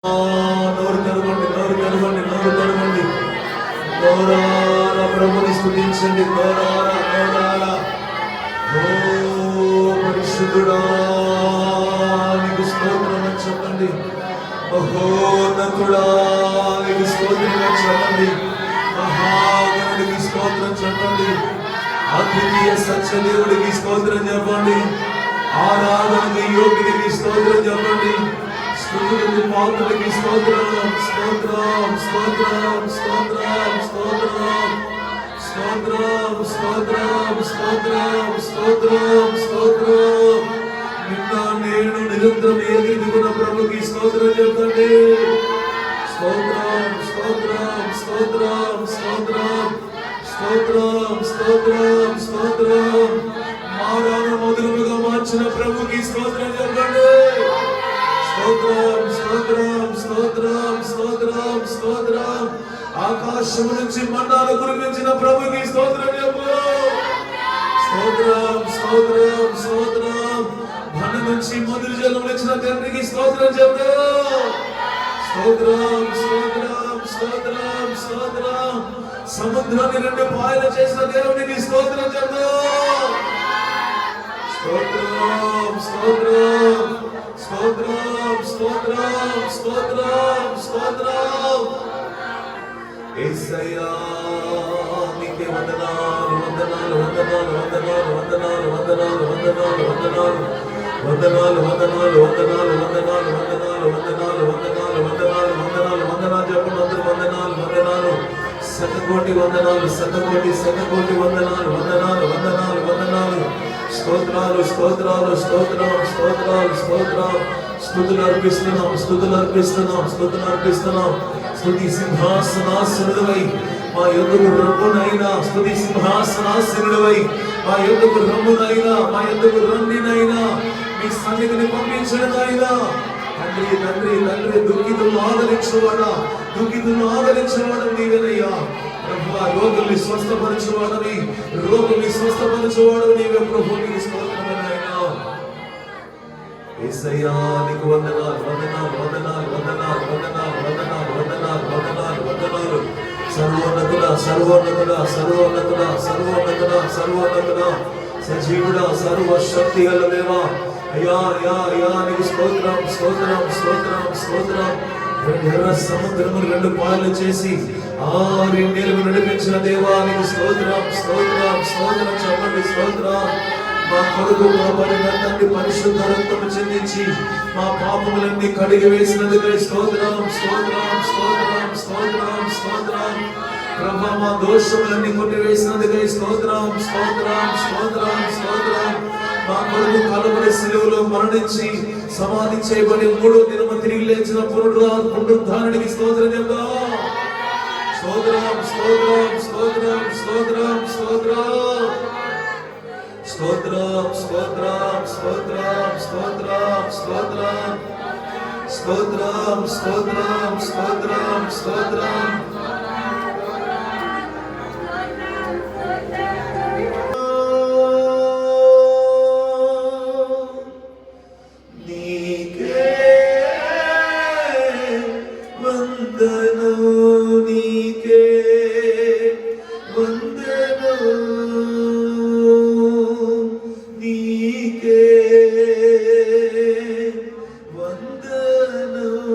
నోరు తెరవండి, నోరు తెరవండి, నోరు తెరవండి. నోరారా ప్రభుని స్తుతించండి. నోరారా, నోరారా. ఓ పరిశుద్ధుడా నీకు స్తోత్రం అని చెప్పండి. మహోన్నతుడా నీకు స్తోత్రం అని చెప్పండి. మహాగణుడికి స్తోత్రం చెప్పండి. అద్వితీయ సత్యదేవుడికి స్తోత్రం చెప్పండి. ఆరాధనకి యోగికి స్తోత్రం చెప్పండి. స్తుతులకు పాత్రుడికి స్తోత్రం, స్తోత్రం, స్తోత్రం, స్తోత్రం, స్తోత్రం, స్తోత్రం, స్తోత్రం, స్తోత్రం, స్తోత్రం, స్తోత్రం. నిన్న నేను నిరంతరం ఎదుగుతున్న ప్రభుకి స్తోత్రం చెప్పండి. స్తోత్రం, స్తోత్రం, స్తోత్రం, స్తోత్రం, స్తోత్రం, స్తోత్రం, స్తోత్రం. మారాను మధురముగా మార్చిన ప్రభుకి స్తోత్రం చెప్పండి. స్తోత్రం, స్తోత్రం, స్తోత్రం, స్తోత్రం, స్తోత్రం. ఆకాశం నుంచి మన్నాను కురిపించిన ప్రభుకి స్తోత్రం చెప్పు. స్తోత్రం, స్తోత్రం, స్తోత్రం. మన నుంచి మధుర జలం ఇచ్చిన తండ్రికి స్తోత్రం చెప్పు. స్తోత్రం, స్తోత్రం, స్తోత్రం, స్తోత్రం. సముద్రాన్ని రెండు పాయలు చేసిన దేవునికి స్తోత్రం చెప్పు. స్తోత్రం, స్తోత్రం, స్తోత్రం, స్తోత్రం, స్తోత్రం, స్తోత్రం. యేసయ్యా నీకే వందనాలు, వందనాలు, వందనాలు, వందనాలు, వందనాలు, వందనాలు, వందనాలు, వందనాలు, వందనాలు, వందనాలు, వందనాలు, వందనాలు, వందనాలు, వందనాలు, వందనాలు, వందనాలు, వందనాలు, వందనాలు చెప్పండి అందరూ. వందనాలు, వందనాలు, శతకోటి వందనాలు, శతకోటి, శతకోటి వందనాలు, వందనాలు, వందనాలు, వందనాలు. స్తోత్రాలు, స్తోత్రాలు, స్తోత్రం, స్తోత్రాలు, స్తోత్రం. స్తుతులు అర్పిస్తున్నాం, స్తుతులు అర్పిస్తున్నాం, స్తుతులు అర్పిస్తున్నాం. స్తుతి సింహాసనాసనుడవై మా యొద్దకు రమ్మునైనా, స్తుతి సింహాసనాసనుడవై మా యొద్దకు రమ్మునైనా, మా యొద్దకు రండినైనా, మీ సన్నిధిని పంపించడనైనా. తండ్రి, తండ్రి, తండ్రి, దుఃఖితులను ఆదరించేవాడా, దుఃఖితులను ఆదరించేవాడు నీవేనయ్యా. ప్రభువా, రోగుల్ని స్వస్థపరచువాడని, రోగుల్ని స్వస్థపరచువాడని నీవే ప్రభు. నీకు స్తోత్రమైనా యేసయ్యా నీకు వందనాలు, వందనాలు, వందనాలు, వందనాలు, వందనాలు, వందనాలు, వందనాలు, వందనాలు, వందనాలు. సర్వోన్నతుడా, సర్వోన్నతుడా, సర్వోన్నతుడా, సర్వోన్నతుడా, సర్వోన్నతుడా, సజీవుడా, సర్వశక్తి గల దేవా. అయ్యా, అయ్యా, అయ్యా నీకు స్తోత్రం, స్తోత్రం, స్తోత్రం, స్తోత్రం. ఎర్ర సముద్రము రెండు పాయలు చేసి 6 నీళ్లు నడిపించిన దేవా నీకు స్తోత్రం, స్తోత్రం, స్తోత్రం చెప్పండి. స్తోత్రం. మా కొడుకు మా పరిగణాన్ని పరిశుద్ధ రక్తము చెందించి మా పాపములన్నీ కడిగి వేసినందుకై స్తోత్రం, స్తోత్రం, స్తోత్రం, స్తోత్రం, స్తోత్రం. ప్రభా, మా దోషములన్నీ కొట్టివేసినందుకై స్తోత్రం, స్తోత్రం, స్తోత్రం, స్తోత్రం. మా కొడుకు కలువరి శిలువలో మరణించి సమాధి చేయబడి 3వ దినము తిరిగి లేచిన పునరుద్ధానానికి స్తోత్రం చెప్దాం. స్తోత్రం, స్తోత్రం, స్తోత్రం, స్తోత్రం, స్తోత్రం. స్తోత్రం, స్తోత్రం, స్తోత్రం, స్తోత్రం, స్తోత్రం. స్తోత్రం, స్తోత్రం, స్తోత్రం, స్తోత్రం. నీకే వందనం, నీకే వందనం, నీకే వందనం.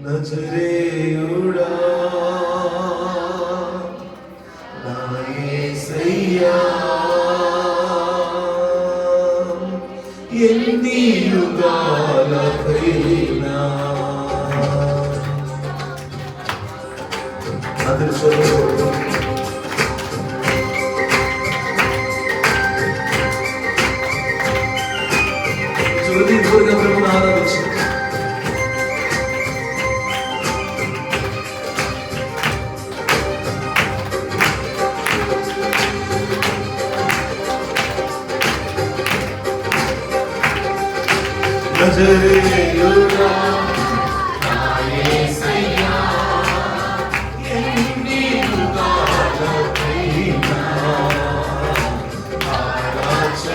నజరేయుడా నా యేసయ్యా, ఎన్ని యుగాలకైనా అదృశ్యంలో చూడండి, పూర్గా ప్రభుని ఆరాధించు. నజరేయుడా నా యేసయ్యా, ఎన్ని యుగాలకైనా ఆరాధన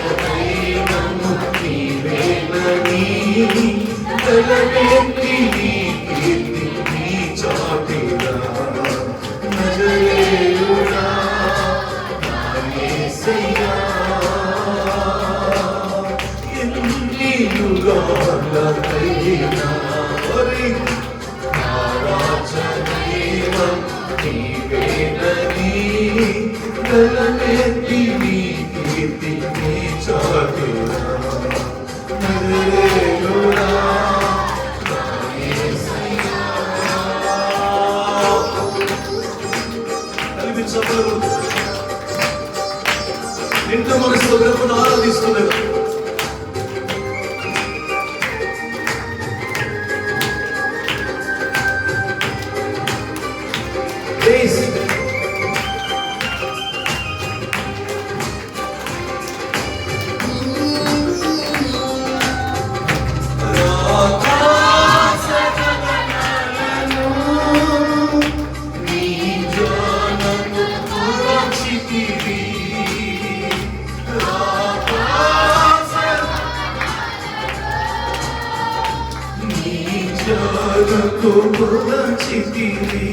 పూలచితివి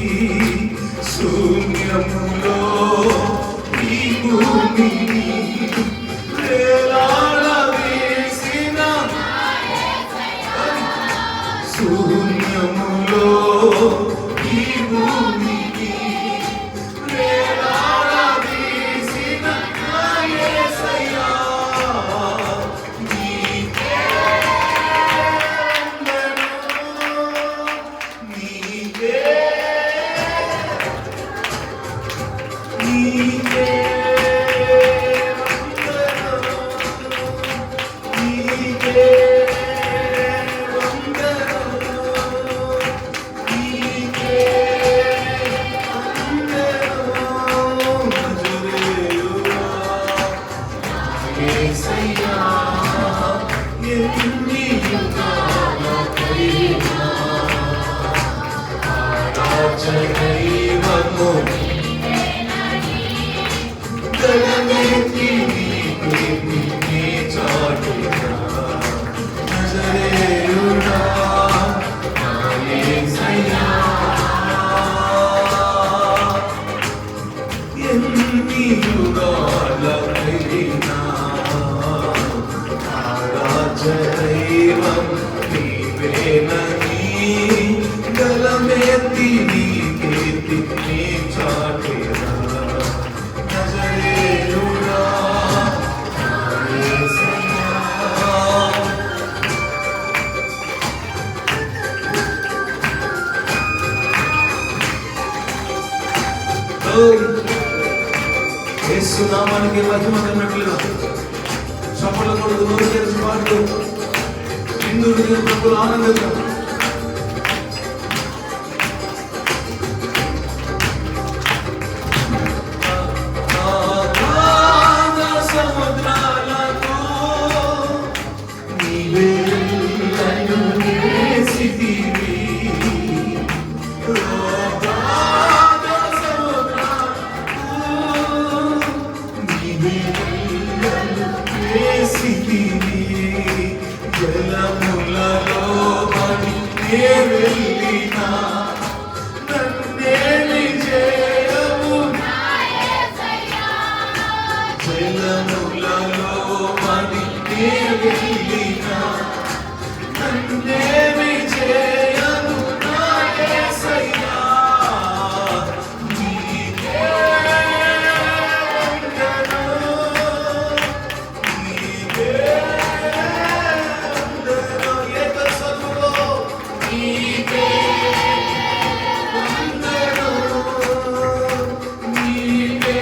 శూన్యములో ఈ భూమిని వేలాడవేసిన శూన్యములో ఈ భూమిని వేలాడవేసిన నా యేసయ్యా నీకే దైవం నీవేనని గలమెత్తి నీ కీర్తి నీ చాటెదా నజరేయుడా నా యేసయ్యా యేసు నామానికి మహిమ కన్నట్లుగా చప్పట్ల కొడుకు నోరు తెరిచి పాడుతూ హిందూ ప్రభులు ఆనందంగా సముద్రాలతో నీవే వేసితివి జలములలో పడి వెళ్ళినా నన్నేమి చేయవు జలములలో పడి వెళ్ళినా నన్నేమి చేయవు నా యేసయ్యా నీకే వందనం నీకే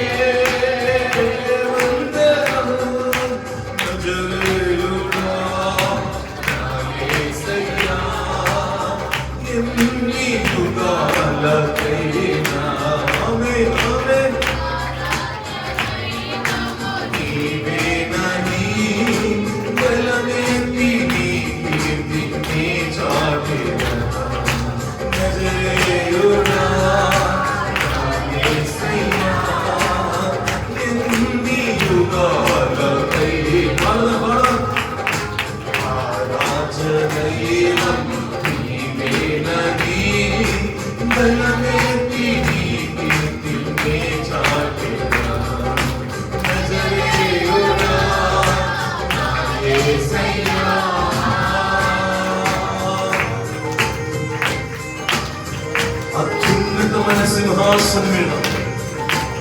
అత్యున్నతమైన సింహాసనం మీద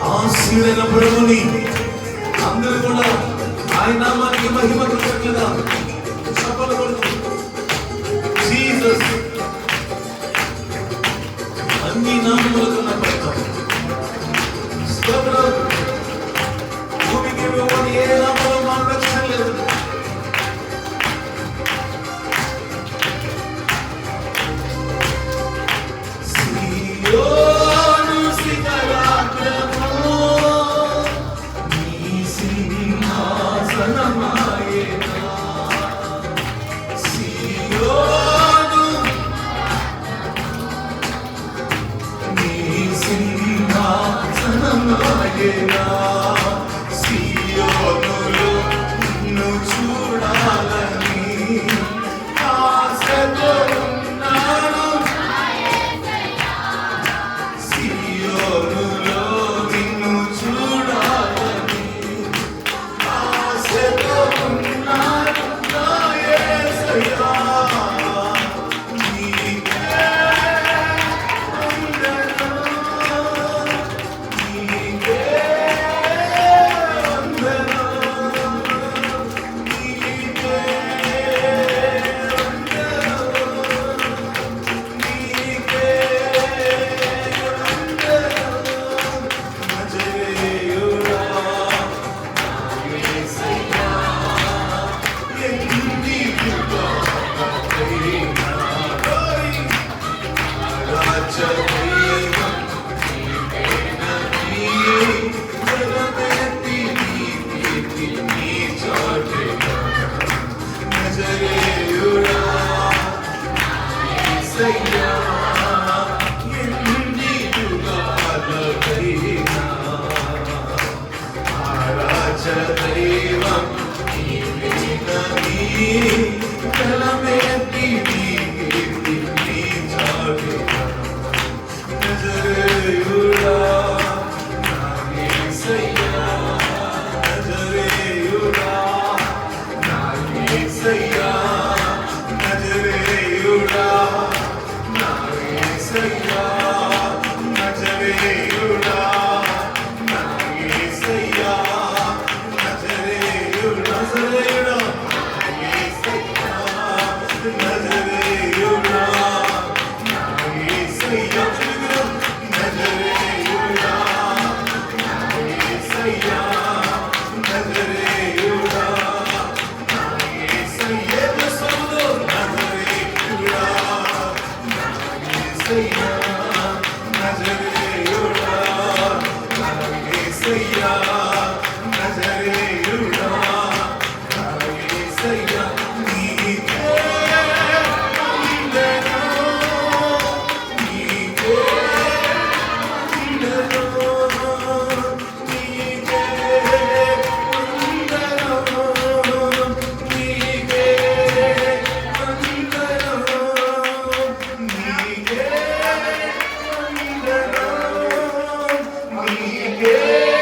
ఆసీనుడైన ప్రభుని అందరూ కూడా ఆయన నామానికి మహిమ కృతజ్ఞత చప్పట్లు కొడుతూ జీసస్ అన్ని నామముల కన్నా పెద్ద స్తోత్రం భూమికి ఇవ్వని ఏ నామములో మాకు రక్షణ లేదు కలమెత్తి నీ కీర్తి నీ చాటునా నజరేయుడా నా యేసయ్యా నజరేయుడా నా యేసయ్యా నజరేయుడా నా యేసయ్యా నజరేయుడా నా యేసయ్యా నజరేయుడా నజరేయుడా నజరేయుడా నా యేసయ్యా నజరేయుడా నా యేసయ్యా నజరేయుడా నా యేసయ్యా సోలో నజరేయుడా నా యేసయ్యా నజరేయుడా నా యేసయ్యా నజరేయుడా నా యేసయ్యా నీకే వందనం నీకే వందనం నీకే వందనం నీకే వందనం నీకే వందనం నీకే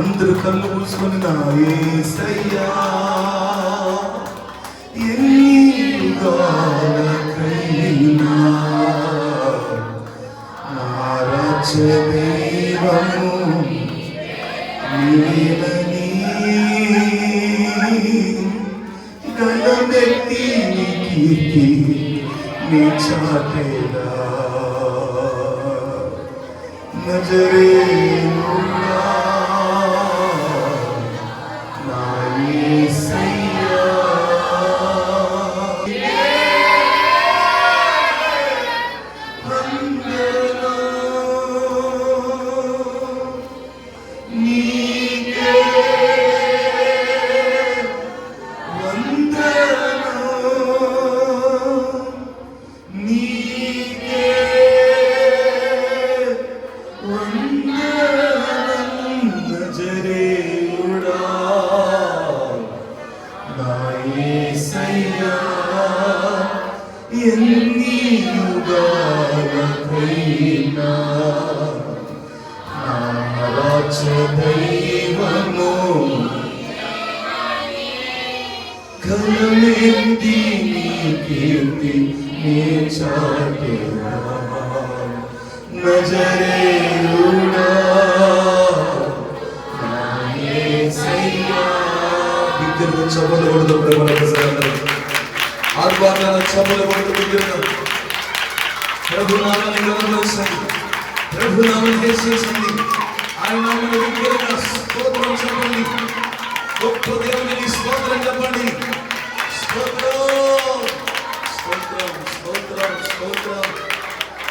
అందరూ కళ్ళు మూసుకొని నా యేసయ్యా ఎన్ని యుగాలకైనా నా రాజ్య దైవము నీవేనని గణమెత్తి నీ కీర్తి నీ చాటేలా నజరేయుడా నా యేసయ్యా ఎన్ని యుగాలకైనా నా రాజ్య దైవము ఘనమెత్తి నీ కీర్తి నీ చాటెలా నజరేయుడా నా యేసయ్యా. బిగ్గరగా చప్పట్లు కొడుతూ ప్రభువుకు స్తోత్రం. ఆర్భాటాల చప్పట్లు కొడుతూ బిగ్గరగా ప్రభునామాన్ని గణపరచండి, ప్రభునామాన్ని హెచ్చించండి, ఆయన నామాన్ని బిగ్గరగా స్తోత్రం చెప్పండి. గొప్ప దేవునికి స్తోత్రం చెప్పండి. స్తోత్రం స్తోత్రం స్తోత్రం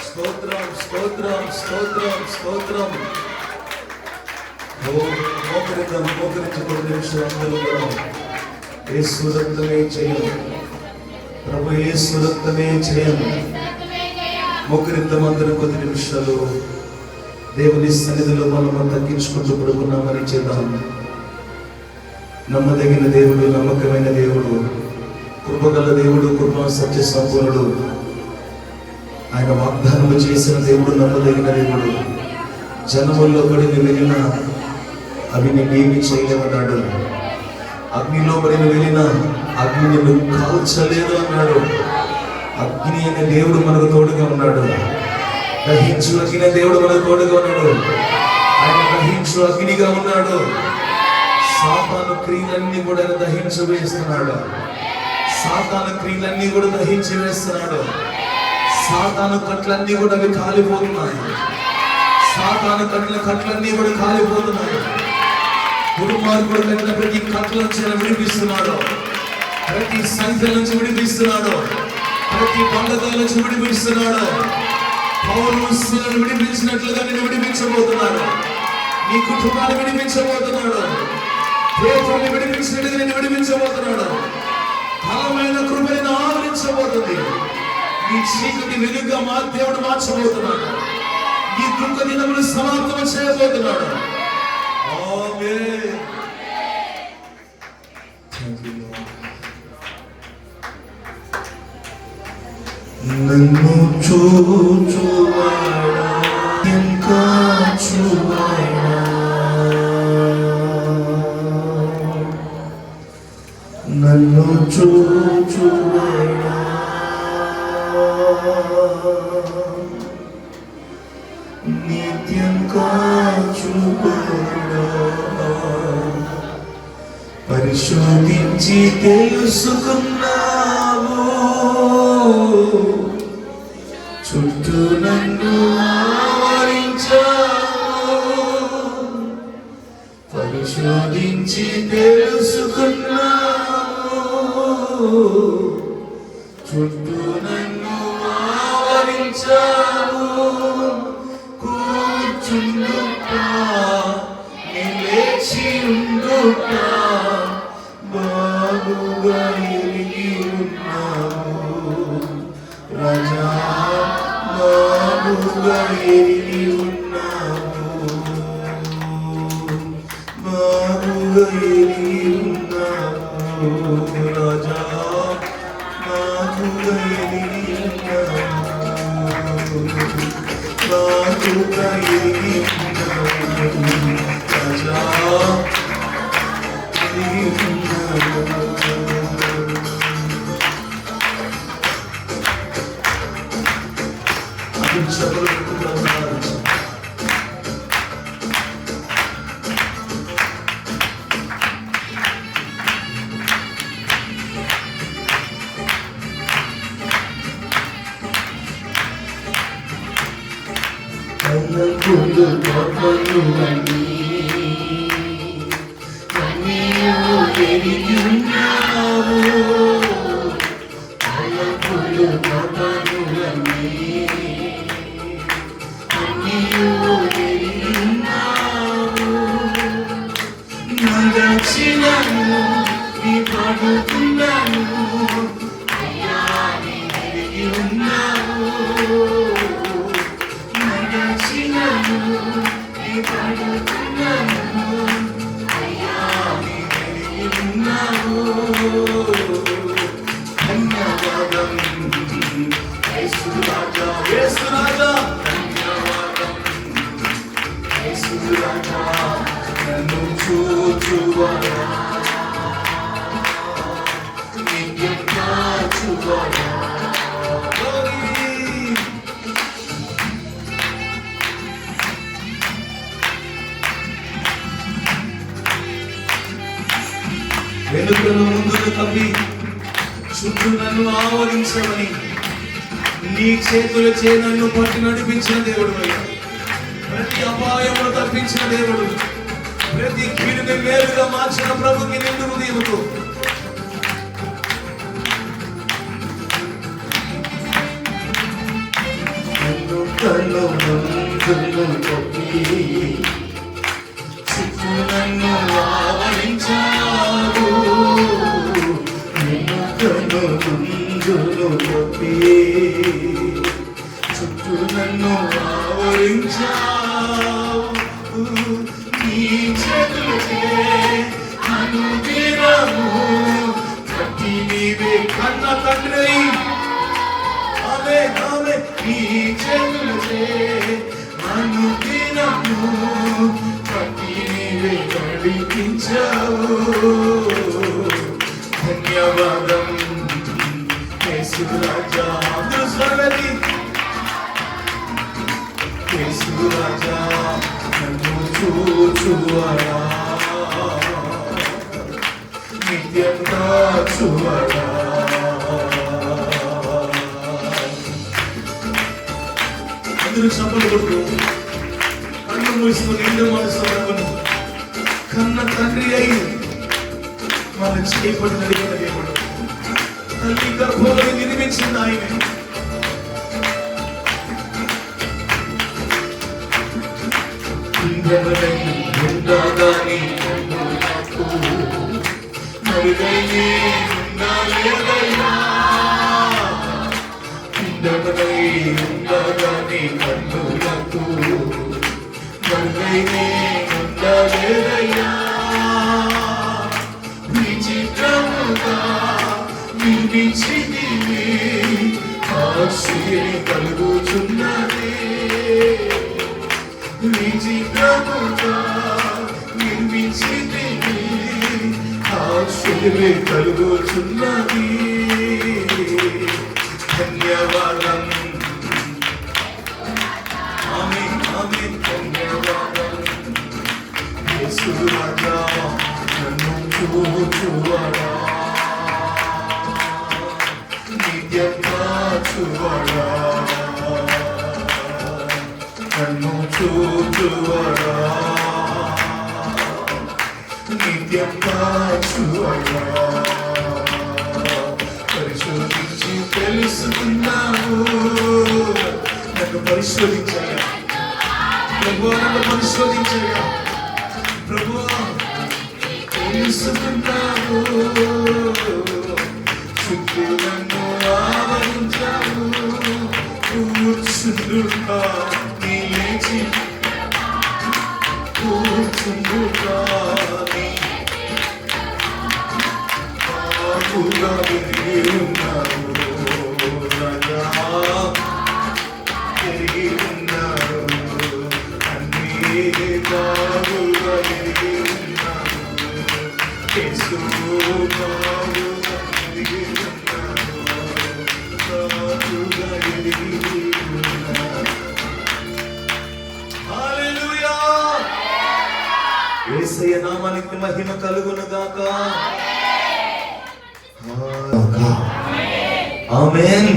స్తోత్రం స్తోత్రం స్తోత్రం స్తోత్రం స్తోత్రం. మోకరించి కొన్ని నిమిషాలు అందరూ కూడా యేసు రక్తమే చేయండి, ప్రభు యేసు రక్తమే చేయండి. మోకరిద్దాం అందరూ కొద్ది నిమిషాలు దేవుని సన్నిధిలో మనం తగ్గించుకుంటూ ప్రభునామని చేద్దాం. నమ్మదగిన దేవుడు, నమ్మకమైన దేవుడు, కృపగల దేవుడు, కృపా సత్య సంపూర్ణుడు, ఆయన వాగ్దానము చేసిన దేవుడు, నమ్మదగిన దేవుడు. జనముల్లో పడిన వెళ్ళిన అవి నేనేమి చేయలేమన్నాడు. అగ్నిలో పడిన వెళ్ళిన అగ్ని నిన్ను కాల్చలేదు అన్నాడు. అగ్ని అనే దేవుడు మనకు తోడుగా ఉన్నాడు. దహించు అగ్ని దేవుడు మనకు తోడుగా ఉన్నాడు. ఆయన దహించు అగ్నిగా ఉన్నాడు. సాతాను క్రియలన్నీ కూడా ఆయన దహించి వేస్తున్నాడు. సాతాను క్రియలన్నీ కూడా దహించి వేస్తున్నాడు. సాతాను కట్లన్నీ కూడా అవి కాలిపోతున్నాయి. సాతాను కట్లన్నీ కూడా కాలిపోతున్నాయి. దుర్మార్గుడు కట్టిన ప్రతి కట్ల నుంచి విడిపిస్తున్నాడు. ప్రతి సంఖ్య నుంచి విడిపిస్తున్నాడు. ప్రతి బంధకాల నుంచి విడిపిస్తున్నాడు. పౌరులను విడిపించినట్లుగా నేను విడిపించబోతున్నాడు. నీ కుటుంబాన్ని విడిపించబోతున్నాడు. పేదల్ని విడిపించినట్టుగా నేను విడిపించబోతున్నాడు. బలమైన కృపని ఆవరించబోతుంది. నీ చీకటి వెలుగుగా మా దేవుడు మార్చబోతున్నాడు. ఈ దుఃఖ దినములు సమాప్తం చేయబోతున్నాడు. ఆమేన్. నన్ను చూచువాడా ఇంకా చూవాడా నన్ను చూచువాడా నిత్యం కాచువాడా పరిశోధించి తెలుసుకున్నావు చుట్టూ నన్ను ఆవరించావు పరిశోధించి తెలుసుకున్నావు చుట్టూ నన్ను ఆవరించావు కూర్చుండుటా నిలిచి ఉండుటా బాగుగా ఎరిగి ఉన్నావు రాజా బాగుగా ఎరిగి ఉన్నావు బాగుగా ఎరిగి ఉన్నావు రాజా బాగుగా ఎరిగి ఉన్నావు రాజుగా ఎరిగి ఉన్నావు రాజా ఎరిగి ఉన్నావు. సభలు పెట్టుకున్నారు. కన్నకులు పాపలు అన్నీ కన్నీయు ఎరిగి ఉన్నావు. కన్నకులు పాపలు అన్నీ కన్నీయు ఎరిగి ఉన్నావు. నా రక్షణను నీ పాడుతున్నాను అయ్యా నీ ఎరిగి ఉన్నావు. ధన్యవాదం యేసు రాజా యేసు రాజా ధన్యవాదం యేసు రాజా నన్ను చూచువాడా నిత్యం కాచువాడా. వెనుకను ముందును తప్పి చుట్టూ నన్ను ఆవరించమని నీ చేతులచే నన్ను పట్టి నడిపించిన దేవుడు అయ్యా. ప్రతి అపాయమును తప్పించిన దేవుడు, ప్రతి కీడుని మేలుగా మార్చిన ప్రభుకి నిండు హృదయముతో నన్ను కన్ను ముందును తప్పి చుట్టూ నన్ను ఆవరించావు. నిన్ను కన్ను ముందును తప్పి చుట్టూ నన్ను ఆవరించావు. నీ చేతులచే అనుదినము ప్రతి నీవే కన్న తండ్రి ఆమె ఆమె నీ చేతులచే అనుదినము ప్రతి నీవే నడిపించావు. ధన్యవాదం యేసు రాజా అందరూ స్వరమెత్తి యేసు రాజా నన్ను చూచువాడా నిత్యం కాచువాడా. అందరూ చప్పలు కొడుతూ కళ్ళు మూసుకుని నిండు మనసుతో కన్న తండ్రి అయి మన చేపట్టి నడిపిన దేవుడు, తల్లి గర్భంలో నిర్మించిన ఆయన. ఇంద్రమలై ఉండగాని కన్నులకు మరుగైనే ఉండలేదయ్యా. ఇంద్రమలై ఉండగాని కన్నులకు మరుగైనే ఉండలేదయ్యా. విచిత్రముగా నిర్మించితివి ఆశ్చర్యం కలుగుచున్నది. విచిత్రముగా నిర్మించితివి ఆశ్చర్యం కలుగుచున్నది. ధన్యవాదం ఆమేన్ ఆమేన్. ధన్యవాదం యేసు రాజా నన్ను చూచువాడా నిత్యం కాచువాడా. నన్ను చూచువాడా నిత్యం కాచువాడా. పరిశోధించి తెలుసుకున్నావు. నన్ను పరిశోధించగా ప్రభువా, నన్ను పరిశోధించగా ప్రభువా తెలుసుకున్నావు. చుట్టూ నన్ను ఆవరించావు. కూర్చుండుగా నీ లేచి కూర్చుండుగా నీ బాగుగా విరిగి ఉన్నావు రాజా. ఎరిగి ఉన్నావు, అన్నీ బాగుగా ఎరిగి ఉన్నావు. యేసు బాగుగా ఎరిగి ఉన్నావు, బాగుగా ఎరిగి ఉన్నావు. హల్లెలూయా. యేసయ్య నామానికి మహిమ కలుగును గాక. ఆమేన్.